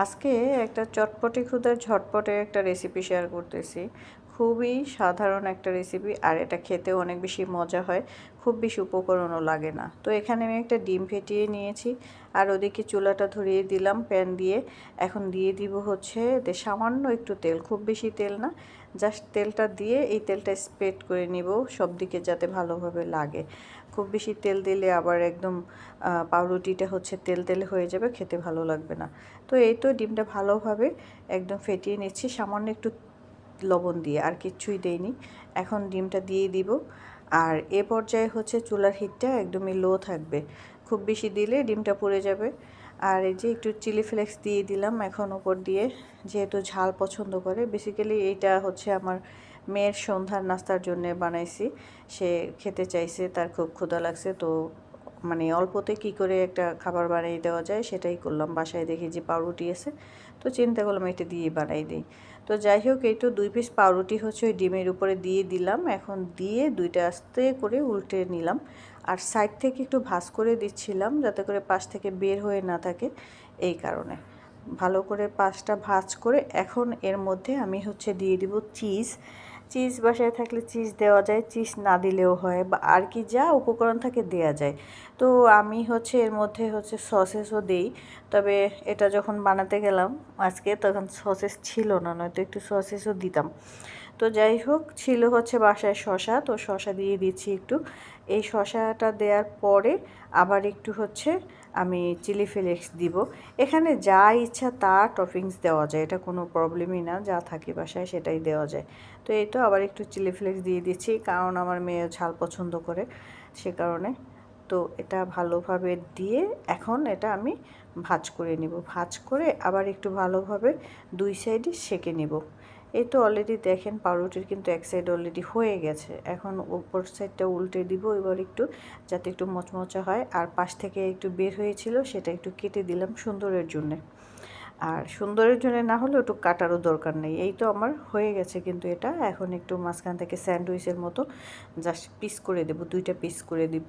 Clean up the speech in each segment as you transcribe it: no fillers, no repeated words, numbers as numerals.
আজকে একটা চটপটে ক্ষুদার ঝটপটে একটা রেসিপি শেয়ার করতেছি। খুবই সাধারণ একটা রেসিপি আর এটা খেতেও অনেক বেশি মজা হয়। খুব বেশি উপকরণও লাগে না। তো এখানে আমি একটা ডিম ফেটিয়ে নিয়েছি আর ওদিকে চুলাটা ধরিয়ে দিলাম প্যান দিয়ে। এখন দিয়ে দিব হচ্ছে সামান্য একটু তেল, খুব বেশি তেল না, জাস্ট তেলটা দিয়ে এই তেলটা স্প্রেড করে নিব সব দিকে যাতে ভালোভাবে লাগে। খুব বেশি তেল দিলে আবার একদম পাউরুটিটা হচ্ছে তেল তেলে হয়ে যাবে, খেতে ভালো লাগবে না। তো এই তো ডিমটা ভালোভাবে একদম ফেটিয়ে নিচ্ছি সামান্য একটু লবণ দিয়ে, আর কিচ্ছুই দেইনি। এখন ডিমটা দিয়ে দিব আর এ পর্যায়ে হচ্ছে চুলার হিটটা একদমই লো থাকবে, খুব বেশি দিলে ডিমটা পুড়ে যাবে। আর এই যে একটু চিলি ফ্লেক্স দিয়ে দিলাম এখন উপর দিয়ে, যেহেতু ঝাল পছন্দ করে। বেসিক্যালি এইটা হচ্ছে আমার মেয়ের সন্ধ্যার নাস্তার জন্য বানাইছি, সে খেতে চাইছে, তার খুব ক্ষুধা লাগছে। তো মানে অল্পতে কি করে একটা খাবার বানিয়ে দেওয়া যায় সেটাই করলাম। বাসায় দেখি যে পাউরুটি আছে, তো চিন্তা করলাম এটা দিয়ে বানাই দিই। তো যাই হোক, এই তো 2 পিস পাউরুটি হচ্ছে ওই ডিমের উপরে দিয়ে দিলাম। এখন দিয়ে দুইটা আস্তে করে উল্টে নিলাম আর সাইড থেকে একটু ভাঁজ করে দিচ্ছিলাম যাতে করে পাশ থেকে বের হয়ে না থাকে, এই কারণে ভালো করে পাশটা ভাঁজ করে এখন এর মধ্যে আমি হচ্ছে দিয়ে দিব চিজ। চিজ বাসায় থাকলে চিজ দেওয়া যায়, চিজ না দিলেও হয়, বা আর কি যা উপকরণ থাকে দেয়া যায়। তো আমি হচ্ছে এর মধ্যে হচ্ছে সসেসও দেই, তবে এটা যখন বানাতে গেলাম আজকে তখন সসেস ছিল না, নয়তো একটু সসেসও দিতাম। তো যাই হোক, ছিল হচ্ছে বাসায় শসা, তো শসা দিয়ে দিচ্ছি একটু। এই শসাটা দেওয়ার পরে আবার একটু হচ্ছে আমি চিলি ফ্লেক্স দিব। এখানে যা ইচ্ছা তা টপিংস দেওয়া যায়, এটা কোনো প্রবলেমই না, যা থাকে বাসায় সেটাই দেওয়া যায়। তো এই তো আবার একটু চিলি ফ্লেক্স দিয়ে দিচ্ছি, কারণ আমার মেয়ে ঝাল পছন্দ করে, সে কারণে। তো এটা ভালোভাবে দিয়ে এখন এটা আমি ভাজ করে নিব। ভাজ করে আবার একটু ভালোভাবে দুই সাইডে সেঁকে নিব। এই তো অলরেডি দেখেন পাউরুটির কিন্তু এক সাইড অলরেডি হয়ে গেছে। এখন উপর সাইডটা উল্টে দিব এবার একটু, যাতে একটু মচমচা হয়। আর পাশ থেকে একটু বের হয়েছিল সেটা একটু কেটে দিলাম সুন্দরের জন্যে। আর সুন্দরের জন্য না হলে একটু কাটারও দরকার নেই। এই তো আমার হয়ে গেছে কিন্তু এটা। এখন একটু মাঝখান থেকে স্যান্ডউইচের মতো জাস্ট পিস করে দেব, 2টা পিস করে দিব।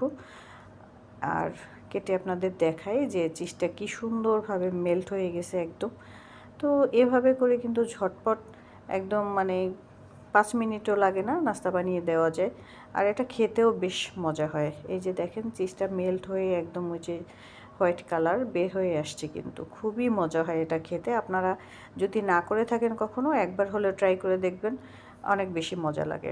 আর কেটে আপনাদের দেখাই যে চিজটা কি সুন্দরভাবে মেল্ট হয়ে গেছে একদম। তো এভাবে করে কিন্তু ঝটপট একদম মানে 5 মিনিটও লাগে না, নাস্তা বানিয়ে দেওয়া যায়। আর এটা খেতেও বেশ মজা হয়। এই যে দেখেন চিজটা মেল্ট হয়ে একদম ওই যে হোয়াইট কালার বের হয়ে আসছে, কিন্তু খুবই মজা হয় এটা খেতে। আপনারা যদি না করে থাকেন কখনো, একবার হলে ট্রাই করে দেখবেন, অনেক বেশি মজা লাগে।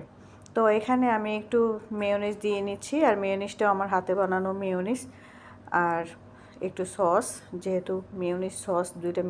তো এখানে আমি একটু মেয়োনিজ দিয়ে নিচ্ছি, আর মেয়োনিজটাও আমার হাতে বানানো মেয়োনিজ, আর একটু সস, যেহেতু মেয়োনিজ সস 2টা